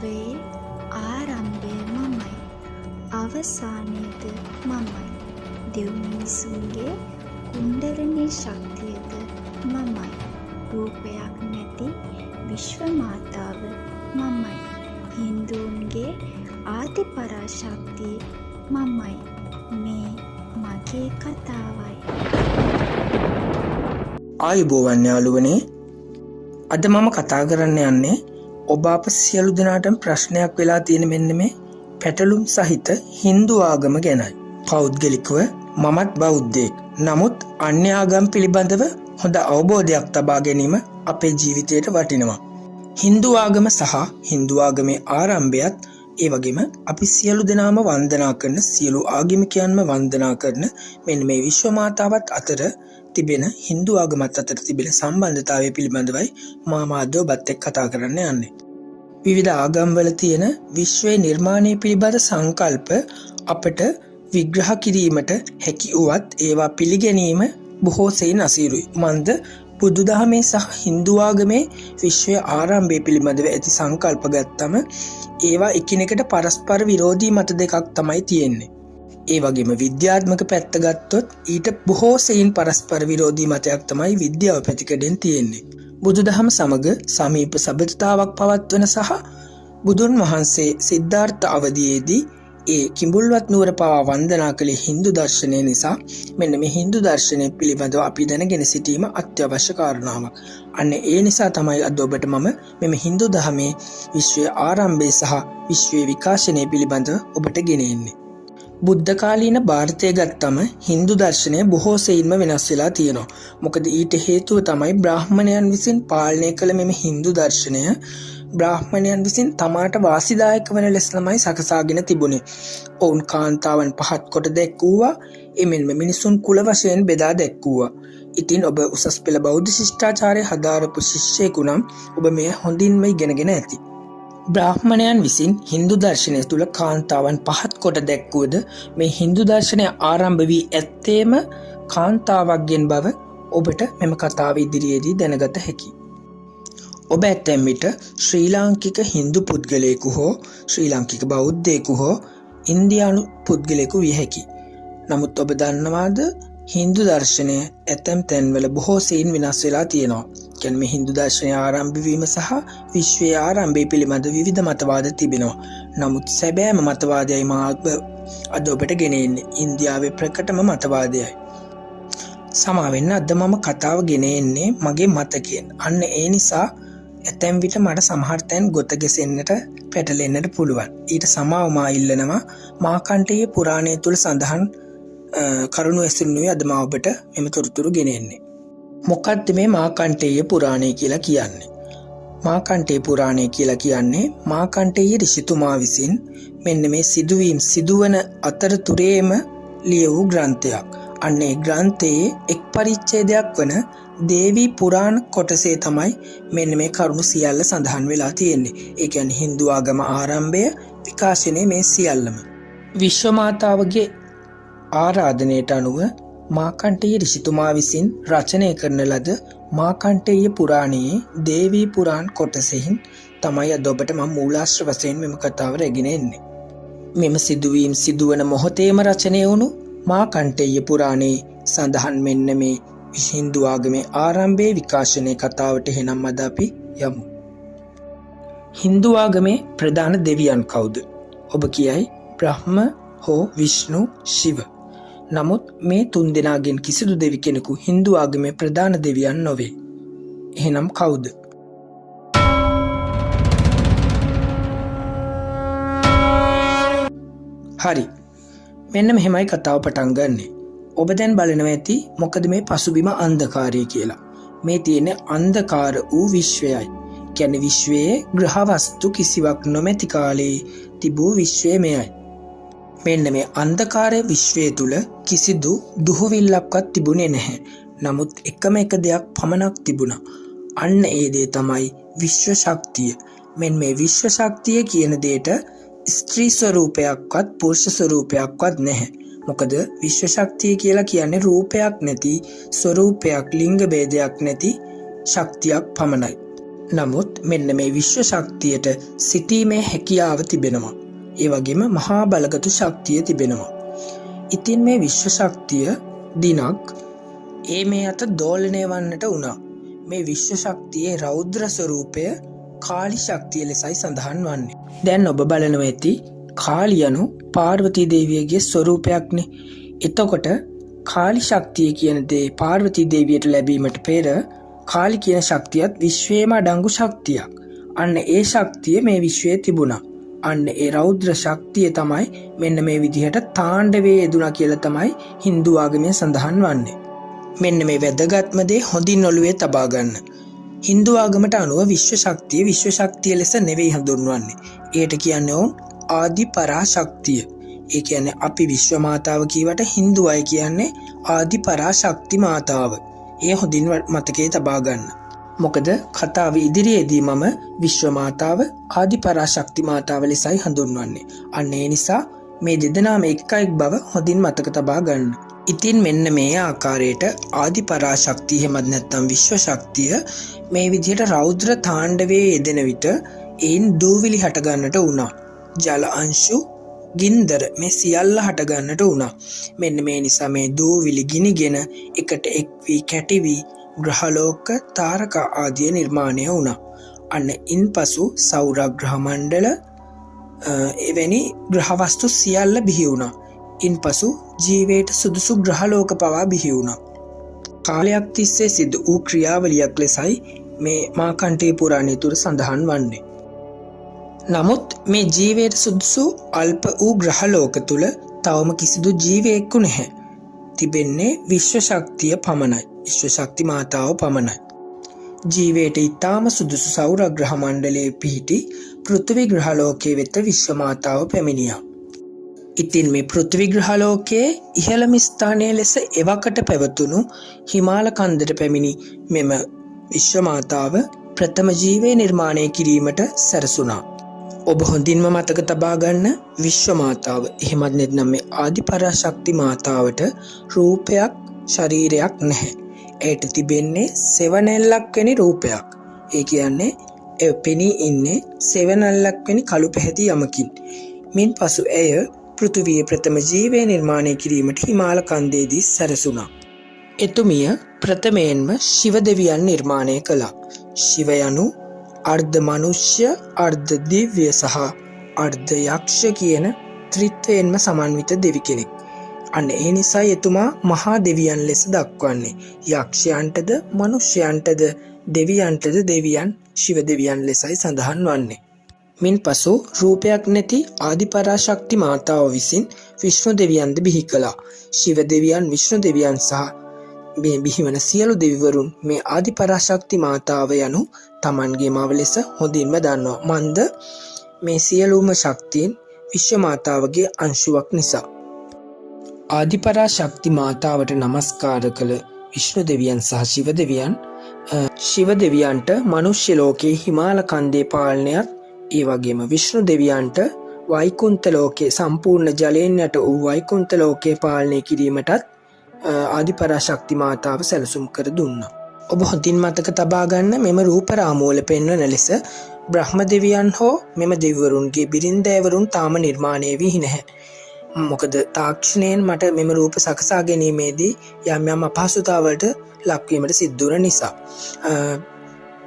විශ්වයේ ආරම්භය මමයි. අවසානයද මමයි. දෙව් මිනිසුන්ගේ කුණ්ඩලිනී ශක්තියද මමයි. රූපයක් නැති විශ්ව මාතාව මමයි. හින්දුන්ගේ ආදි පරාශක්තිය මමයි. මේ මගේ කතාවයි. ආයුබෝවන් යාළුවනේ, අද මම කතා කරන්න යන්නේ ඔබ අප සියලු දෙනාටම ප්‍රශ්නයක් වෙලා තියෙන මෙන්න මේ පැටලුම් සහිත හින්දු ආගම ගැනයි. පෞද්ගලිකව මමත් බෞද්ධයෙක්. නමුත් අන්‍ය ආගම් පිළිබඳව හොඳ අවබෝධයක් තබා ගැනීම අපේ ජීවිතයට වටිනවා. හින්දු ආගම සහ හින්දු ආගමේ ආරම්භයත් ඒ වගේම අපි සියලු දෙනාම වන්දනා කරන සියලු ආගමිකයන්ම වන්දනා කරන මෙන්න මේ විශ්ව මාතාවත් අතර තිබෙන හින්දු ආගමත් අතර තිබෙන සම්බන්ධතාවය පිළිබඳවයි මම අද ඔබත් එක්ක කතා කරන්න යන්නේ. විවිධ ආගම්වල තියෙන විශ්වයේ නිර්මාණය පිළිබඳ සංකල්ප අපට විග්‍රහ කිරීමට හැකි වුවත් ඒවා පිළිගැනීම බොහෝ සෙයින් අසීරුයි. මන්ද බුදුදහමේ සහ හින්දු ආගමේ විශ්වයේ ආරම්භය පිළිබඳව ඇති සංකල්ප ගත්තම ඒවා එකිනෙකට පරස්පර විරෝධී මත දෙකක් තමයි තියෙන්නේ. ඒ වගේම විද්‍යාත්මක පැත්ත ගත්තොත් ඊට බොහෝ සෙයින් පරස්පර විරෝධී මතයක් තමයි විද්‍යාව පැතිකඩෙන් තියෙන්නේ. බුදුදහම සමග සමීප සබඳතාවක් පවත්වන සහ බුදුන් වහන්සේ සිද්ධාර්ථ අවධියේදී ඒ කිඹුල්වත් නුවර පවා වන්දනා කළේ හින්දු දර්ශනය නිසා මෙන්න මේ හින්දු දර්ශනය පිළිබඳව අපි දැනගෙන සිටීම අත්‍යවශ්‍ය කාරණාවක්. අන්න ඒ නිසා තමයි අද ඔබට මම මෙම හින්දු දහමේ විශ්වයේ ආරම්භය සහ විශ්වයේ විකාශනය පිළිබඳව ඔබට ගෙන එන්නේ. බුද්ධ කාලීන ಭಾರತය ගත්තම හින්දු දර්ශනය බොහෝ සෙයින්ම වෙනස් වෙලා තියෙනවා. මොකද ඊට හේතුව තමයි බ්‍රාහ්මණයන් විසින් පාලනය කළ මෙම හින්දු දර්ශනය බ්‍රාහ්මණයන් විසින් තමාට වාසිදායක වන ලෙස තමයි සකසාගෙන තිබුණේ. ඔවුන් කාන්තාවන් පහත් කොට දැක්වුවා. එමෙන්ම මිනිසුන් කුල වශයෙන් බෙදා දැක්වුවා. ඉතින් ඔබ උසස් පෙළ බෞද්ධ ශිෂ්ටාචාරය හදාරපු ශිෂ්‍යයෙකු නම් ඔබ මෙය හොඳින්ම ඉගෙනගෙන ඇති. බ්‍රාහ්මණයන් විසින් හින්දු දර්ශනය තුළ කාන්තාවන් පහත් කොට දැක්වුවද මේ හින්දු දර්ශනය ආරම්භ වී ඇත්තේම කාන්තාවක්ගෙන් බව ඔබට මෙම කතාව ඉදිරියේදී දැනගත හැකි. ඔබ ඇතැම් විට ශ්‍රී ලාංකික හින්දු පුද්ගලයෙකු හෝ ශ්‍රී ලාංකික බෞද්ධයෙකු හෝ ඉන්දියානු පුද්ගලයෙකු විය හැකි. නමුත් ඔබ දන්නවාද හින්දු දර්ශනය ඇතැම් තැන්වල බොහෝ සෙයින් වෙනස් වෙලා තියෙනවා. කියන්නේ මේ හින්දු දර්ශනය ආරම්භ වීම සහ විශ්වයේ ආරම්භය පිළිබඳ විවිධ මතවාද තිබෙනවා. නමුත් සැබෑම මතවාදයයි මා අද ඔබට ගෙන එන්නේ ඉන්දියාවේ ප්‍රකටම මතවාදයයි. සමාවෙන්න අද මම කතාව ගෙන එන්නේ මගේ මතකයෙන්. අන්න ඒ නිසා ඇතැම් විට මට සමහර තැන් ගොත ගැසෙන්නට පැටලෙන්නට පුළුවන්. ඊට සමාව මා ඉල්ලනවා මාකණ්ඨේය පුරාණය තුල සඳහන් කරුණු ඇසුරුනුයි අද මා ඔබට මෙම තොරතුරු ගෙන එන්නේ. මොකක්ද මේ මාකණ්ඨේය පුරාණය කියලා කියන්නේ? මාකණ්ඨේය පුරාණය කියලා කියන්නේ මාකණ්ඨේය ඍෂිතුමා විසින් මෙන්න මේ සිදුවීම් සිදුවන අතරතුරේම ලියවූ ග්‍රන්ථයක්. අන්න ඒ ග්‍රන්ථයේ එක් පරිච්ඡේදයක් වන දේවී පුරාණ කොටසේ තමයි මෙන්න මේ කරුණු සියල්ල සඳහන් වෙලා තියෙන්නේ. ඒ කියන්නේ හින්දු ආගම ආරම්භය විකාශනයේ මේ සියල්ලම විශ්ව මාතාවගේ ආරාධනයට අනුව මාකණ්ඨේය ඍෂිතුමා විසින් රචනය කරන ලද මාකණ්ඨේය පුරාණයේ දේවී පුරාණ කොටසෙහින් තමයි අද ඔබට මම මූලාශ්‍ර වශයෙන් මෙම කතාව රැගෙන එන්නේ. මෙම සිදුවීම් සිදුවන මොහොතේම රචනය වුණු මාකණ්ඨේය පුරාණයේ සඳහන් මෙන්න මේ හින්දු ආගමේ ආරම්භයේ විකාශනයේ කතාවට එහෙනම් අද අපි යමු. හින්දු ආගමේ ප්‍රධාන දෙවියන් කවුද? ඔබ කියයි බ්‍රහ්ම හෝ විෂ්ණු ශිව. නමුත් මේ තුන් දෙනාගෙන් කිසිදු දෙවි කෙනෙකු හින්දු ආගමේ ප්‍රධාන දෙවියන් නොවේ. එහෙනම් කවුද? හරි. මෙන්න මෙහෙමයි කතාව පටන් ගන්නෙ. ඔබ දැන් බලනවා ඇති මොකද මේ පසුබිම අන්ධකාරය කියලා. මේ තියෙන අන්ධකාර වූ විශ්වයයි. කියන්නේ විශ්වයේ ග්‍රහ වස්තු කිසිවක් නොමැති කාලේ තිබූ විශ්වය මෙයයි. මෙන්න මේ අන්ධකාරය විශ්වය තුල කිසිදු දුහවිල්ලක්වත් තිබුණේ නැහැ. නමුත් එකම එක දෙයක් පමණක් තිබුණා. අන්න ඒ දේ තමයි විශ්ව ශක්තිය. මෙන්න මේ විශ්ව ශක්තිය කියන දෙයට ස්ත්‍රී ස්වරූපයක්වත් පුරුෂ ස්වරූපයක්වත් නැහැ. මොකද විශ්ව ශක්තිය කියලා කියන්නේ රූපයක් නැති, ස්වරූපයක්, ලිංග ભેදයක් නැති ශක්තියක් පමණයි. නමුත් මෙන්න මේ විශ්ව ශක්තියට සිටීමේ හැකියාව තිබෙනවා. ඒ වගේම මහා බලගතු ශක්තිය තිබෙනවා. ඉතින් මේ විශ්ව ශක්තිය දිනක් මේ අත දෝලණය වන්නට වුණා. මේ විශ්ව ශක්තියේ රෞද්‍ර ස්වරූපය කාලි ශක්තිය ලෙසයි සඳහන් වන්නේ. දැන් ඔබ බලනවා ඇති කාලි යනු පාර්වතී දේවියගේ ස්වරූපයක්නේ. එතකොට කාලි ශක්තිය කියන දේ පාර්වතී දේවියට ලැබීමට පෙර කාලි කියන ශක්තියත් විශ්වයේම අඩංගු ශක්තියක්. අන්න ඒ ශක්තිය මේ විශ්වයේ තිබුණා. අන්න ඒ රෞද්‍ර ශක්තිය තමයි මෙන්න මේ විදිහට තාණ්ඩවයේ යෙදුණා කියලා තමයි Hindu ආගමේ සඳහන් වන්නේ. මෙන්න මේ වැදගත්ම දේ හොඳින් ඔළුවේ තබා ගන්න. Hindu ආගමට අනුව විශ්ව ශක්තිය ලෙස නෙවෙයි හඳුන්වන්නේ. ඒකට කියන්නේ ආදි පරාශක්තිය. ඒ කියන්නේ අපි විශ්ව මාතාව කියවට Hindu අය කියන්නේ ආදි පරාශක්ති මාතාව. ඒ හොඳින් මතකයේ තබා ගන්න. මොකද කතාව ඉදිරියේදී මම විශ්ව මාතාව ආදි පරාශක්ති මාතාව ලෙසයි හඳුන්වන්නේ. අන්න ඒ නිසා මේ දෙදෙනාම එක්කෙක් බව හොඳින් මතක තබා ගන්න. ඉතින් මෙන්න මේ ආකාරයට ආදි පරාශක්තිය හැමත් නැත්නම් විශ්ව ශක්තිය මේ විදිහට රෞද්‍ර තාණ්ඩවයේ යෙදෙන විට ඒන් දූවිලි හට ගන්නට වුණා. ජල අංශු ගින්දර මේ සියල්ල හට ගන්නට වුණා. මෙන්න මේ නිසා මේ දූවිලි ගිනිගෙන එකට එක් වී කැටි වී ග්‍රහලෝක තාරකා ආදිය නිර්මාණය වුණා. අන්න ඉන්පසු සෞරග්‍රහ මණ්ඩල එවැනි ග්‍රහවස්තු සියල්ල බිහි වුණා. ඉන්පසු ජීවයට සුදුසු ග්‍රහලෝක පවා බිහි වුණා. කාලයක් තිස්සේ සිදු වූ ක්‍රියාවලියක් ලෙසයි මේ මාකන්ඨේ පුරාණය තුල සඳහන් වන්නේ. නමුත් මේ ජීවයට සුදුසු අල්ප වූ ග්‍රහලෝක තුල තවම කිසිදු ජීවයෙකු නැහැ. තිබෙන්නේ විශ්ව ශක්තිය පමණයි. විශ්ව ශක්ති මාතාව පමණයි. ජීවයට ඊටාම සුදුසු සෞරග්‍රහ මණ්ඩලයේ පිහිටි පෘථිවි ග්‍රහලෝකයේ වෙත විශ්ව මාතාව පැමිණියා. ඉතින් මේ පෘථිවි ග්‍රහලෝකයේ ඉහළම ස්ථානයේ ලෙස එවකට පැවතුණු හිමාල කන්දට පැමිණි මෙම විශ්ව මාතාව ප්‍රථම ජීවය නිර්මාණය කිරීමට සැරසුණා. ඔබ හොඳින්ම මතක තබා ගන්න විශ්ව මාතාව එහෙමත් නැත්නම් මේ ආදි පරාශක්ති මාතාවට රූපයක් ශරීරයක් නැහැ. ඒට තිබෙන්නේ සෙවණැල්ලක් වැනි රූපයක්. ඒ කියන්නේ පෙනී ඉන්නේ සෙවණැල්ලක් වැනි කළු පැහැති යමකින්. මින් පසු ඇය පෘථිවියේ ප්‍රථම ජීවය නිර්මාණය කිරීමට හිමාල කන්දේදී සැරසුණා. එතුමිය ප්‍රථමයෙන්ම ශිව දෙවියන් නිර්මාණය කළා. ශිව යනු අර්ධ මනුෂ්‍ය, අර්ධ දිව්‍ය සහ අර්ධ යක්ෂ කියන ත්‍රිත්වයෙන්ම සමන්විත දෙවි කෙනෙක්. අන්න ඒ නිසා එතුමා මහා දෙවියන් ලෙස දක්වන්නේ. යක්ෂයන්ටද මනුෂ්‍යයන්ටද දෙවියන්ටද දෙවියන් ශිව දෙවියන් ලෙසයි සඳහන් වන්නේ. මින් පසු රූපයක් නැති ආදි පරාශක්ති මාතාව විසින් විෂ්ණු දෙවියන්ද බිහි කළා. ශිව දෙවියන්, විෂ්ණු දෙවියන් සහ මේ බිහිවන සියලු දෙවිවරුන් මේ ආදි පරාශක්ති මාතාව යනු තමන්ගේ මව ලෙස හොඳින්ම දන්නවා. මන්ද මේ සියලුම ශක්තියන් විශ්ව මාතාවගේ අංශුවක් නිසා. ආදි පරාශක්ති මාතාවට නමස්කාර කළ විෂ්ණු දෙවියන් සහ ශිව දෙවියන්ට මනුෂ්‍ය ලෝකයේ හිමාල කන්දේ පාලනයත්, ඒ වගේම විෂ්ණු දෙවියන්ට වෛකුන්ත ලෝකයේ සම්පූර්ණ ජලයෙන් යට වූ වෛකුන්ත ලෝකයේ පාලනය කිරීමටත් ආදි පරාශක්ති මාතාව සැලසුම් කර දුන්නා. ඔබ හොඳින් මතක තබා ගන්න මෙම රූප රාමුවල පෙන්වන ලෙස බ්‍රහ්ම දෙවියන් හෝ මෙම දෙවිවරුන්ගේ බිරින්දෑවරුන් තාම නිර්මාණය වී නැහැ. මොකද තාක්ෂණයෙන් මට මෙම රූප සකසා ගැනීමේදී යම් යම් අපහසුතාවලට ලක්වීමට සිද්ධ වුණ නිසා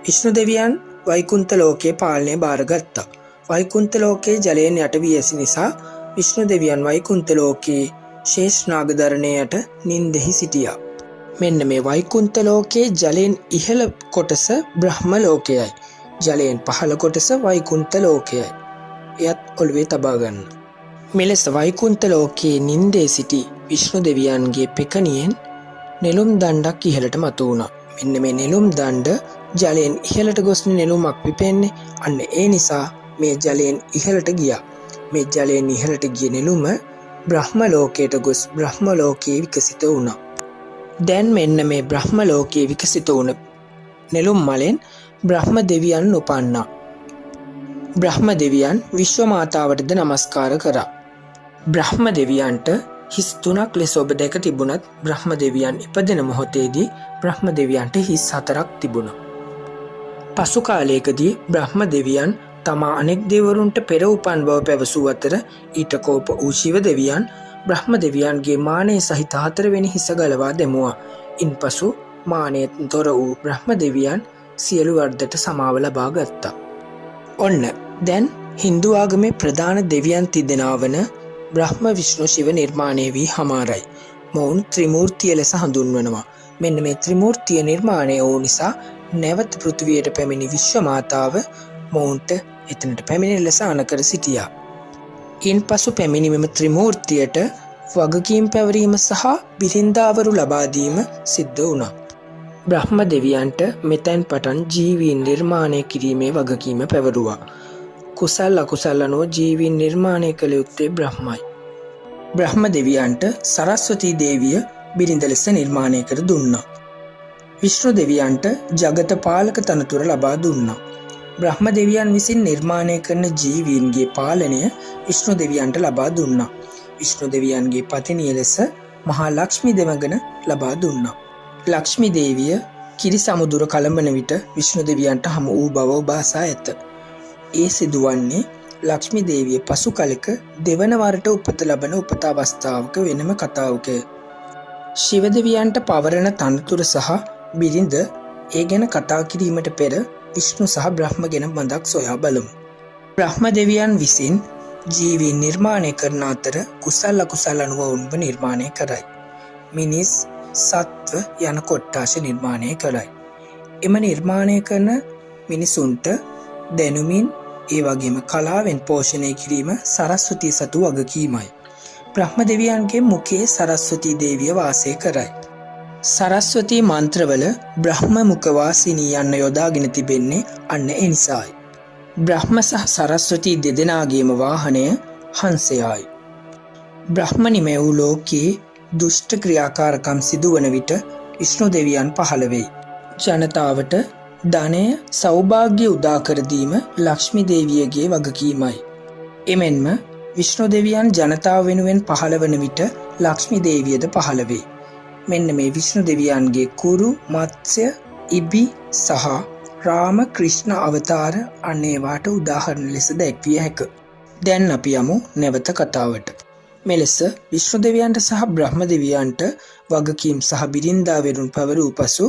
විෂ්ණු දෙවියන් වෛකුන්ත ලෝකයේ පාලනය බාරගත්තා. වෛකුන්ත ලෝකයේ ජලයෙන් යට වී ඇති නිසා විෂ්ණු දෙවියන් වෛකුන්ත ලෝකයේ ශේෂ්නාග දරණයට නින්දෙහි සිටියා. මෙන්න මේ වෛකුන්ත ලෝකයේ ජලයෙන් ඉහළ කොටස බ්‍රහ්ම ලෝකයයි. ජලයෙන් පහළ කොටස වෛකුන්ත ලෝකයයි. එයත් ඔළුවේ තබා ගන්න. මෙලෙස වෛකුන්ත ලෝකයේ නින්දේ සිටි විෂ්ණු දෙවියන්ගේ පෙකණියෙන් නෙළුම් දණ්ඩක් ඉහළට මතු වුණා. මෙන්න මේ නෙළුම් දණ්ඩ ජලයෙන් ඉහළට ගොස් නෙළුමක් පිපෙන්නේ. අන්න ඒ නිසා මේ ජලයෙන් ඉහළට ගියා. මේ ජලයෙන් ඉහළට ගිය නෙළුම බ්‍රහ්ම ලෝකයට ගොස් බ්‍රහ්ම ලෝකයේ විකසිත වුණා. දැන් මෙන්න මේ බ්‍රහ්ම ලෝකයේ විකසිත වුණ නෙළුම් මලෙන් බ්‍රහ්ම දෙවියන් උපන්නා. බ්‍රහ්ම දෙවියන් විශ්ව මාතාවටද නමස්කාර කරා. බ්‍රහ්ම දෙවියන්ට හිස් 3ක් ලෙස ඔබ දැක තිබුණත් බ්‍රහ්ම දෙවියන් ඉපදෙන මොහොතේදී බ්‍රහ්ම දෙවියන්ට හිස් 4ක් තිබුණා. පසු කාලයකදී බ්‍රහ්ම දෙවියන් තමා අනෙක් දෙවරුන්ට පෙර උපන් බව පැවසූ අතර ඊට කෝප වූ ශිව දෙවියන් බ්‍රහ්ම දෙවියන්ගේ මානය සහිත 4 වෙනි හිස ගලවා දැමුවා. ඉන්පසු මානයෙන් තොර වූ බ්‍රහ්ම දෙවියන් සියලු වර්ධට සමාව ලබා ගත්තා. ඔන්න දැන් හින්දු ආගමේ ප්‍රධාන දෙවියන් තිදෙනා වන බ්‍රහ්ම විෂ්ණු ශිව නිර්මාණය වී හමාරයි. මොවුන් ත්‍රිමූර්තිය ලෙස හඳුන්වනවා. මෙන්න මේ ත්‍රිමූර්තිය නිර්මාණය වූ නිසා නැවත පෘථිවියට පැමිණි විශ්ව මාතාව මොවුන්ට එතනට පැමිණි ලෙස අනකර සිටියා. ඉන්පසු පැමිණි මෙම ත්‍රිමූර්තියට වගකීම් පැවරීම සහ බිරින්දාවරු ලබා දීම සිද්ධ වුණා. බ්‍රහ්ම දෙවියන්ට මෙතැන් පටන් ජීවීන් නිර්මාණය කිරීමේ වගකීම පැවරුවා. කුසල් අකුසල් අනුව ජීවීන් නිර්මාණය කළ යුත්තේ බ්‍රහ්මයි. බ්‍රහ්ම දෙවියන්ට සරස්වතී දේවිය බිරිඳ ලෙස නිර්මාණය කර දුන්නා. විෂ්ණු දෙවියන්ට ජගත පාලක තනතුර ලබා දුන්නා. බ්‍රහ්ම දෙවියන් විසින් නිර්මාණය කරන ජීවීන්ගේ පාලනය විෂ්ණු දෙවියන්ට ලබා දුන්නා. විෂ්ණු දෙවියන්ගේ පතිනිය ලෙස මහා ලක්ෂ්මි දෙවඟන ලබා දුන්නා. ලක්ෂ්මි දේවිය කිරි සමුදුර කළඹන විට විෂ්ණු දෙවියන්ට හමු වූ බව ඔබාසා ඇත. ඒ සිදුවන්නේ ලක්ෂ්මි දේවිය පසු කලෙක දෙවන වරට උපත ලබන උපත අවස්ථාවක වෙනම කතාවකය. ශිව දෙවියන්ට පවරන තනතුර සහ බිරිඳ ඒ ගැන කතා කිරීමට පෙර විෂ්ණු සහ බ්‍රහ්ම ගැන මඳක් සොයා බලමු. බ්‍රහ්ම දෙවියන් විසින් ජීවීන් නිර්මාණය කරන අතර කුසල් අකුසල් අනුව උන්ව නිර්මාණය කරයි. මිනිස් සත්ව යන කොට්ටාශ නිර්මාණය කරයි. එම නිර්මාණය කරන මිනිසුන්ට දැනුමින් ඒ වගේම කලාවෙන් පෝෂණය කිරීම සරස්වතී සතු වගකීමයි. බ්‍රහ්ම දෙවියන්ගේ මුඛයේ සරස්වතී දේවිය වාසය කරයි. සරස්වතී මන්ත්‍රවල බ්‍රහ්ම මුඛවාසිනී යන්න යොදාගෙන තිබෙන්නේ අන්න ඒ නිසායි. බ්‍රහ්ම සහ සරස්වතී දෙදෙනාගේම වාහනය හංසයයි. බ්‍රහ්ම නිමැවූ ලෝකයේ දුෂ්ට ක්‍රියාකාරකම් සිදුවන විට විෂ්ණු දෙවියන් පහළ වෙයි. ජනතාවට ධනය සෞභාග්‍ය උදා කර දීම ලක්ෂ්මි දේවියගේ වගකීමයි. එමෙන්ම විෂ්ණු දෙවියන් ජනතාව වෙනුවෙන් පහළ වන විට ලක්ෂ්මි දේවියද පහළ වේ. මෙන්න මේ විෂ්ණු දෙවියන්ගේ කුරු, මත්ස්‍ය, ඉබි සහ රාම ක්‍රිෂ්ණ අවතාර අනේවාට උදාහරණ ලෙස දැක්විය හැක. දැන් අපි යමු නැවත කතාවට. මෙලෙස විෂ්ණු දෙවියන්ට සහ බ්‍රහ්ම දෙවියන්ට වගකීම් සහ බිරින්දාවරුන් පැවරූ පසු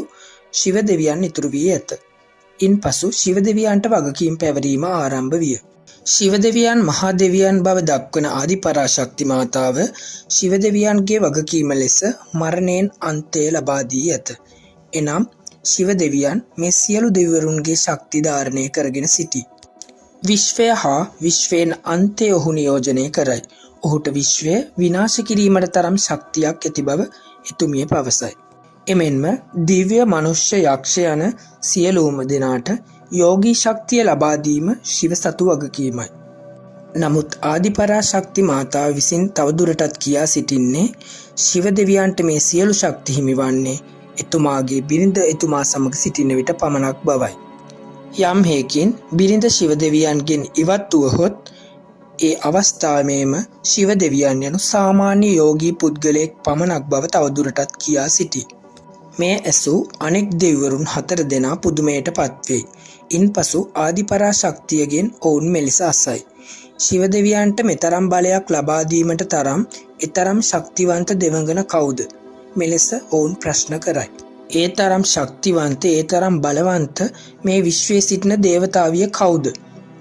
ශිව දෙවියන් ඉතුරු වී ඇත. ඉන්පසු ශිව දෙවියන්ට වගකීම් පැවරීම ආරම්භ විය. ශිව දෙවියන් මහා දෙවියන් බව දක්වන ආදි පරාශක්ති මාතාව ශිව දෙවියන්ගේ වගකීම ලෙස මරණයෙන් අන්තය ලබා දී ඇත. එනම් ශිව දෙවියන් මේ සියලු දෙවිවරුන්ගේ ශක්ති ධාරණය කරගෙන සිටි. විශ්වය හා විශ්වයෙන් අන්තය ඔහු නියෝජනය කරයි. ඔහුට විශ්වය විනාශ කිරීමට තරම් ශක්තියක් ඇති බව එතුමිය පවසයි. එමෙන්ම දිව්‍ය මනුෂ්‍ය යක්ෂ යන සියලුම දෙනාට යෝගී ශක්තිය ලබා දීම ශිව සතු වගකීමයි. නමුත් ආදිපරාශක්ති මාතාව විසින් තවදුරටත් කියා සිටින්නේ ශිව දෙවියන්ට මේ සියලු ශක්ති හිමිවන්නේ එතුමාගේ බිරිඳ එතුමා සමග සිටින විට පමණක් බවයි. යම් හේකින් බිරිඳ ශිව දෙවියන්ගෙන් ඉවත් වුවහොත් ඒ අවස්ථාවේම ශිව දෙවියන් යනු සාමාන්‍ය යෝගී පුද්ගලයෙක් පමණක් බව තවදුරටත් කියා සිටි. මේ ඇසූ අනෙක් දෙවිවරුන් 4 දෙනා පුදුමයට පත්වෙයි. ඉන්පසු ආදිපරාශක්තියගෙන් ඔවුන් මෙලෙස අසයි. ශිව දෙවියන්ට මෙතරම් බලයක් ලබා දීමට තරම් එතරම් ශක්තිවන්ත දෙවඟන කවුද? මෙලෙස ඔවුන් ප්‍රශ්න කරයි. ඒ තරම් ශක්තිවන්ත, ඒ තරම් බලවන්ත මේ විශ්වයේ සිටින දේවතාවිය කවුද?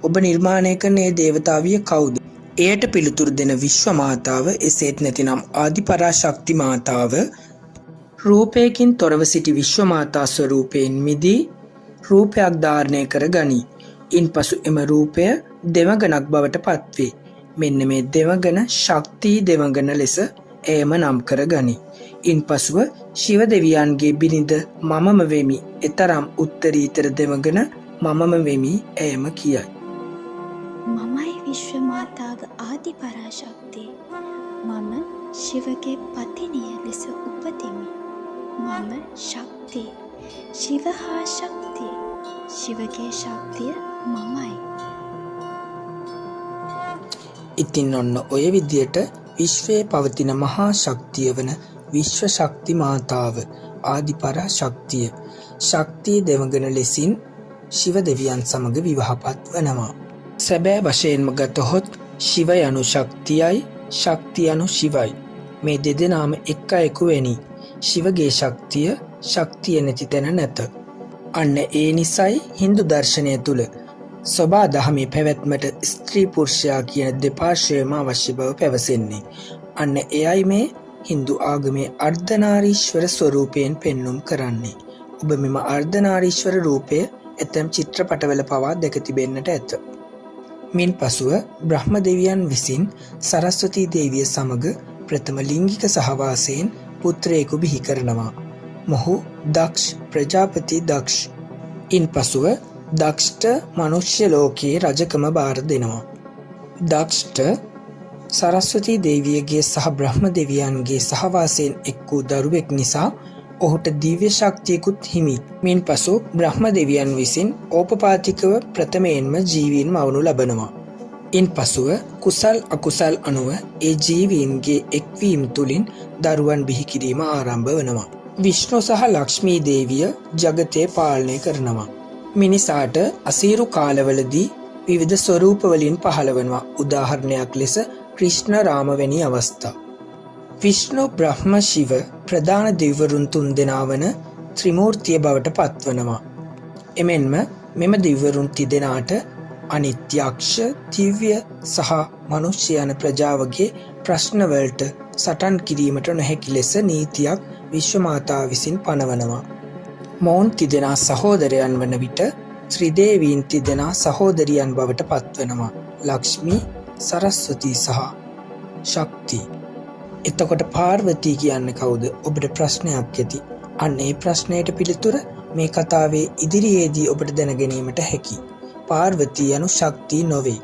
ඔබ නිර්මාණය කරන ඒ දේවතාවිය කවුද? එයට පිළිතුරු දෙන විශ්ව මාතාව එසේත් නැතිනම් ආදිපරාශක්ති මාතාව රූපයකින් තොරව සිටි විශ්ව මාතා ස්වරූපයෙන් මිදී රූපයක් ධාරණය කර ගනී. ඉන්පසු එම රූපය දෙවඟනක් බවට පත්වේ. මෙන්න මේ දෙවඟන ශක්තිය දෙවඟන ලෙස එයම නම් කර ගනී. ඉන්පසුව ශිව දෙවියන්ගේ බිරිඳ මමම වෙමි. එතරම් උත්තරීතර දෙවඟන මමම වෙමි එයම කියයි. මමයි විශ්ව මාතාගේ ආදි පරාශක්තිය. මම ශිවගේ පතිනිය ලෙස උපදිමි. මම ශක්තිය. ශිව හා ශක්තිය. ශිවගේ ශක්තිය මමයි. ඉතින් ඔන්න ඔය විදියට විශ්වයේ පවතින මහා ශක්තිය වන විශ්ව ශක්ති මාතාව ආදි පරාශක්තිය ශක්තිය දෙවඟන ලෙසින් ශිව දෙවියන් සමග විවාහපත් වනවා. සැබෑ වශයෙන්ම ගතහොත් ශිව යනු ශක්තියයි, ශක්තිය යනු ශිවයි. මේ දෙදෙනාම එක් අයෙකු වැනි. ශිවගේ ශක්තිය නැති තැන නැත. අන්න ඒ නිසයි හින්දු දර්ශනය තුළ සොබා දහමේ පැවැත්මට ස්ත්‍රී පුරුෂයා කියන දෙපාර්ශ්වයම අවශ්‍ය බව පැවසෙන්නේ. අන්න එයයි මේ හින්දු ආගමේ අර්ධනාරීශ්වර ස්වරූපයෙන් පෙන්නුම් කරන්නේ. ඔබ මෙම අර්ධනාරීශ්වර රූපය ඇතැම් චිත්‍රපටවල පවා දැක තිබෙන්නට ඇත. මින් පසුව බ්‍රහ්ම දෙවියන් විසින් සරස්වතී දේවිය සමග ප්‍රථම ලිංගික සහවාසයෙන් පුත්‍රයෙකු බිහි කරනවා. මොහු දක්ෂ ප්‍රජාපති දක්ෂ. ඉන් පසුව දක්ෂට මනුෂ්‍ය ලෝකයේ රජකම බාර දෙනවා. දක්ෂට සරස්වතී දේවියගේ සහ බ්‍රහ්ම දෙවියන්ගේ සහවාසයෙන් එක් වූ දරුවෙක් නිසා ඔහුට දිව්‍ය ශක්තියකුත් හිමි. මින් පසු බ්‍රහ්ම දෙවියන් විසින් ඕපපාතිකව ප්‍රථමයෙන්ම ජීවීන් මවනු ලබනවා. ඉන් පසුව කුසල් අකුසල් අනුව ඒ ජීවීන්ගේ එක්වීම තුළින් දරුවන් බිහි කිරීම ආරම්භ වනවා. විෂ්ණු සහ ලක්ෂ්මී දේවිය ජගතය පාලනය කරනවා. මිනිසාට අසීරු කාලවලදී විවිධ ස්වරූපවලින් පහළ වනවා. උදාහරණයක් ලෙස ක්‍රිෂ්ණ රාම වැනි අවස්ථා. විෂ්ණු බ්‍රහ්ම ශිව ප්‍රධාන දෙවිවරුන් තුන් දෙනා වන ත්‍රිමූර්තිය බවට පත්වනවා. එමෙන්ම මෙම දෙවිවරුන් තිදෙනාට අනිත්‍යක්ෂ, දිව්‍ය සහ මනුෂ්‍ය යන ප්‍රජාවගේ ප්‍රශ්නවලට සටන් කිරීමට නොහැකි ලෙස නීතියක් විශ්වමාතා විසින් පනවනවා. මොවුන් තිදෙනා සහෝදරයන් වන විට ත්‍රිදේවීන් තිදෙනා සහෝදරියන් බවට පත්වනවා. ලක්ෂ්මී, සරස්වතී සහ ශක්ති. එතකොට පාර්වතී කියන්නේ කවුද? ඔබට ප්‍රශ්නයක් ඇති. අන්න ඒ ප්‍රශ්නයට පිළිතුර මේ කතාවේ ඉදිරියේදී ඔබට දැනගැනීමට හැකි. පාර්වතී යනු ශක්තිය නොවේ.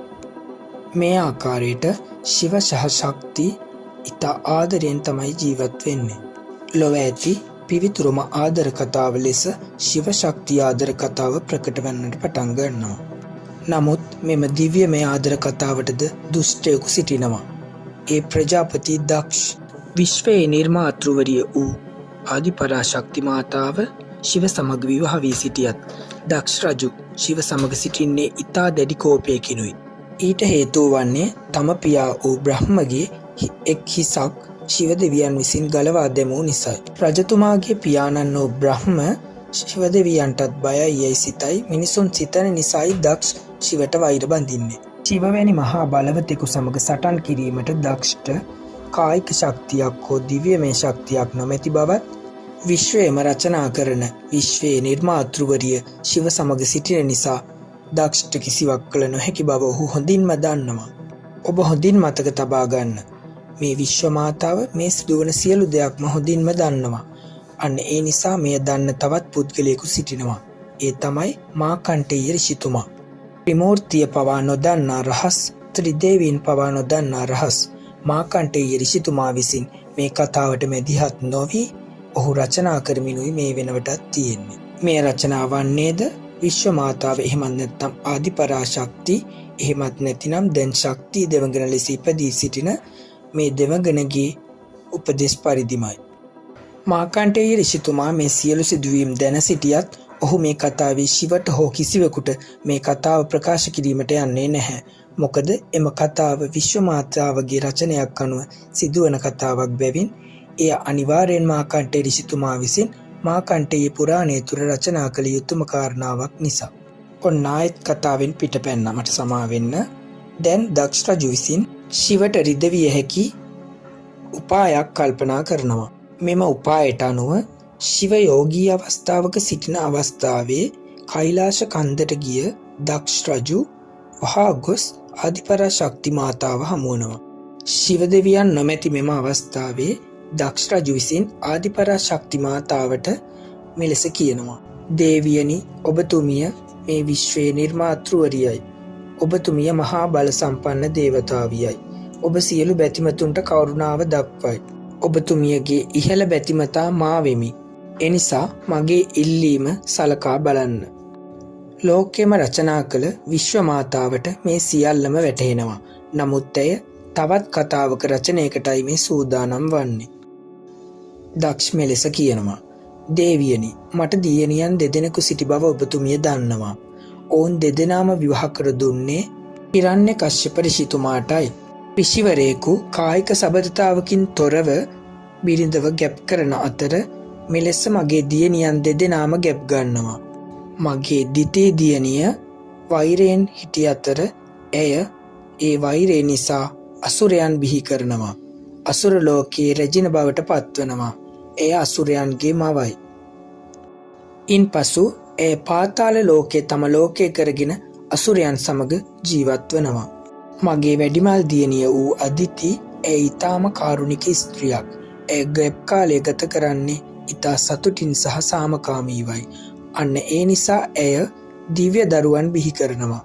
මේ ආකාරයට ශිව සහ ශක්ති ඉතා ආදරයෙන් තමයි ජීවත් වෙන්නේ. ලොව ඇති පිවිතුරුම ආදර කතාව ලෙස ශිව ශක්තිය ආදර කතාව ප්‍රකට වන්නට පටන් ගන්නවා. නමුත් මෙම දිව්‍යමය ආදර කතාවටද දුෂ්ටයෙකු සිටිනවා. ඒ ප්‍රජාපති දක්ෂ. විශ්වයේ නිර්මාතෘවරිය වූ ආදිපරාශක්ති මාතාව ශිව සමග විවාහ වී සිටියත් දක්ෂ රජු ශිව සමග සිටින්නේ ඉතා දැඩි කෝපයකිනුයි. ඊට හේතුව වන්නේ තම පියා වූ බ්‍රහ්මගේ එක් හිසක් ශිව දෙවියන් විසින් ගලවා දැමූ නිසයි. රජතුමාගේ පියාණන් වූ බ්‍රහ්ම ශිව දෙවියන්ටත් බයයි යයි සිතයි. මිනිසුන් සිතන නිසයි දක්ෂ ශිවට වෛර බඳින්නේ. ශිව වැනි මහා බලවතෙකු සමග සටන් කිරීමට දක්ෂට කායික ශක්තියක් හෝ දිව්‍යමය ශක්තියක් නොමැති බවත්, විශ්වයම රචනා කරන විශ්වයේ නිර්මාතෘවරිය ශිව සමග සිටින නිසා දක්ෂට කිසිවක් කළ නොහැකි බව ඔහු හොඳින්ම දන්නවා. ඔබ හොඳින් මතක තබා ගන්න. මේ විශ්ව මාතාව මේ සිදුවන සියලු දෙයක්ම හොඳින්ම දන්නවා. අන්න ඒ නිසා මෙය දන්න තවත් පුද්ගලයෙකු සිටිනවා. ඒ තමයි මාකන්ටේය ඍෂිතුමා. ත්‍රිමූර්තිය පවා නොදන්නා රහස්, ත්‍රිදේවීන් පවා නොදන්නා රහස් මාකන්ටේය ඍෂිතුමා විසින් මේ කතාවට මැදිහත් නොවී ඔහු රචනා කරමිනුයි මේ වෙනවටත් තියෙන්නේ. මේ රචනා වන්නේද විශ්ව මාතාව, එහෙමත් නැත්නම් ආදිපරාශක්ති, එහෙමත් නැතිනම් දැන් ශක්තිය දෙවඟන ලෙස ඉපදී සිටින මේ දෙවඟනගේ උපදෙස් පරිදිමයි. මාකන්ටේය ඍෂිතුමා මේ සියලු සිදුවීම් දැන සිටියත් ඔහු මේ කතාවේ ශිවට හෝ කිසිවෙකුට මේ කතාව ප්‍රකාශ කිරීමට යන්නේ නැහැ. මොකද එම කතාව විශ්ව මාතාවගේ රචනයක් අනුව සිදුවන කතාවක් බැවින් එය අනිවාර්යෙන් මාකන්ටේය ඍෂිතුමා විසින් මාකන්ටේය පුරාණය තුර රචනා කළ යුතුම කාරණාවක් නිසා. ඔන්න ආයෙත් කතාවෙන් පිටපැන්න, මට සමා වෙන්න. දැන් දක්ෂ රජු විසින් ශිවට රිදවිය හැකි උපායක් කල්පනා කරනවා. මෙම උපායට අනුව ශිව යෝගී අවස්ථාවක සිටින අවස්ථාවේ කෛලාශ කන්දට ගිය දක්ෂ රජු වහා ගොස් ආදිපරාශක්ති මාතාව හමුවනවා. ශිව දෙවියන් නොමැති මෙම අවස්ථාවේ දක්ෂ රජු විසින් ආදිපරාශක්ති මාතාවට මෙලෙස කියනවා. දේවියනි, ඔබතුමිය මේ විශ්වයේ නිර්මාතෘවරියයි. ඔබතුමිය මහා බල සම්පන්න දේවතාවියයි. ඔබ සියලු බැතිමතුන්ට කරුණාව දක්වයි. ඔබතුමියගේ ඉහළ බැතිමතා මා වෙමි. එනිසා මගේ ඉල්ලීම සලකා බලන්න. ලෝකෙම රචනා කළ විශ්ව මාතාවට මේ සියල්ලම වැටහෙනවා. නමුත් ඇය තවත් කතාවක රචනයකටයි මේ සූදානම් වන්නේ. දක්ෂ මෙලෙස කියනවා. දේවියනි, මට දියණියන් දෙදෙනෙකු සිටි බව ඔබතුමිය දන්නවා. ඔවුන් දෙදෙනාම විවාහ කර දුන්නේ හිරණ්‍ය කශ්‍යප ඍෂිතුමාටයි. ඍෂිවරයෙකු කායික සබඳතාවකින් තොරව බිරිඳව ගැබ් කරන අතර මෙලෙස මගේ දියණියන් දෙදෙනාම ගැබ් ගන්නවා. මගේ දිතේ දියණිය වෛරයෙන් හිටි අතර ඇය ඒ වෛරය නිසා අසුරයන් බිහි කරනවා. අසුර ලෝකයේ රැජින බවට පත්වනවා. එය අසුරයන්ගේ මවයි. ඉන්පසු ඇය පාතාල ලෝකයේ තම ලෝකය කරගෙන අසුරයන් සමග ජීවත් වනවා. මගේ වැඩිමල් දියණිය වූ අදිති ඇය ඊටාම කාරුණික ස්ත්‍රියක්. ඇය ගැබ් කාලය ගත කරන්නේ ඉතා සතුටින් සහ සාමකාමීවයි. අන්න ඒ නිසා ඇය දිව්‍ය දරුවන් බිහි කරනවා.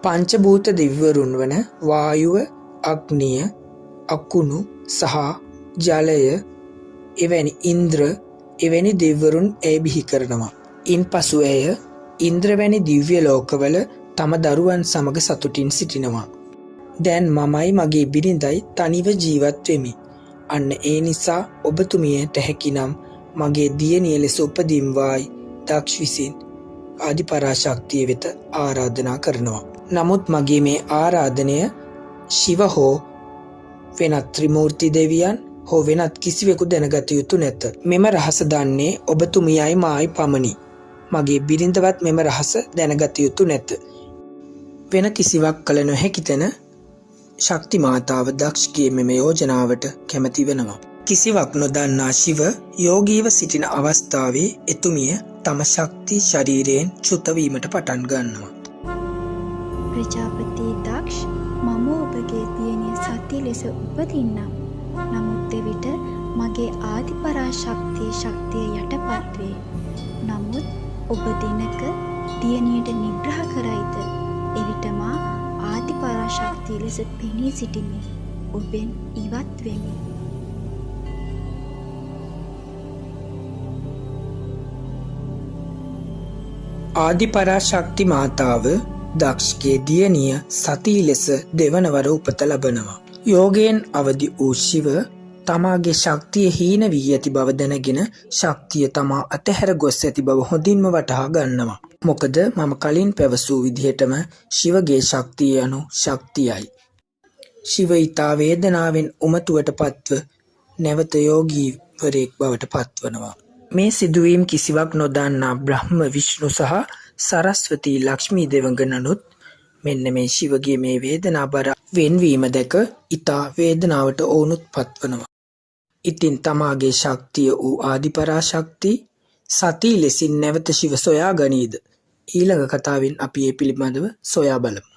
පංචභූත දිව්‍යවරුන් වන වායුව, අග්නිය, අකුණු සහ ජලය එවැනි ඉන්ද්‍ර එවැනි දිව්‍යවරුන් ඇය බිහි කරනවා. ඉන්පසු ඇය ඉන්ද්‍ර වැනි දිව්‍ය ලෝකවල තම දරුවන් සමග සතුටින් සිටිනවා. දැන් මමයි මගේ බිරිඳයි තනිව ජීවත් වෙමි. අන්න ඒ නිසා ඔබතුමියට හැකිනම් මගේ දියණිය ලෙස උපදින්වායි දක්ෂ විසින් ආදිපරාශක්තිය වෙත ආරාධනා කරනවා. නමුත් මගේ මේ ආරාධනය ශිව හෝ වෙනත් ත්‍රිමූර්ති දෙවියන් හෝ වෙනත් කිසිවෙකු දැනගත යුතු නැත. මෙම රහස දන්නේ ඔබතුමියයි මායි පමණි. මගේ බිරිඳවත් මෙම රහස දැනගත යුතු නැත. වෙන කිසිවක් කළ නොහැකි තැන ශක්ති මාතාව දක්ෂගේ මෙම යෝජනාවට කැමති වෙනවා. කිසිවක් නොදන්නා ශිව යෝගීව සිටින අවස්ථාවේ එතුමිය තම ශක්ති ශරීරයෙන් චුත වීමට පටන් ගන්නවා. ප්‍රජාපති දක්ෂ මම ඔබගේ දියණිය සති ලෙස උපදින්නම්. නමුත් එවිට මගේ ආදිපරාශක්තිය ශක්තිය යටපත් වේ. නමුත් ඔබ දිනක දියණියට නිග්‍රහ කරයිද? එවිට මා ආදිපරාශක්තිය ලෙස පෙනී සිටිමි. ඔබෙන් ඉවත් වෙමි. ආදිපරාශක්ති මාතාව දක්ෂගේ දියණිය සතී ලෙස දෙවනවර උපත ලබනවා. යෝගයෙන් අවදි වූ ශිව තමාගේ ශක්තිය හීන වී ඇති බව දැනගෙන ශක්තිය තමා අතහැර ගොස් ඇති බව හොඳින්ම වටහා ගන්නවා. මොකද මම කලින් පැවසූ විදිහටම ශිවගේ ශක්තිය යනු ශක්තියයි. ශිව ඊතා වේදනාවෙන් උමතුවට පත්ව නැවත යෝගීවරයෙක් බවට පත්වනවා. මේ සිදුවීම් කිසිවක් නොදන්නා බ්‍රහ්ම විෂ්ණු සහ සරස්වතී ලක්ෂ්මී දෙවඟනනුත් මෙන්න මේ ශිවගේ මේ වේදනාබර වෙන්වීම දැක ඊතා වේදනාවට ඔවුනුත් පත්වනවා. ඉතින් තමාගේ ශක්තිය වූ ආදිපරාශක්ති සතී ලෙසින් නැවත ශිව සොයා ගනීද? ඊළඟ කතාවෙන් අපි ඒ පිළිබඳව සොයා බලමු.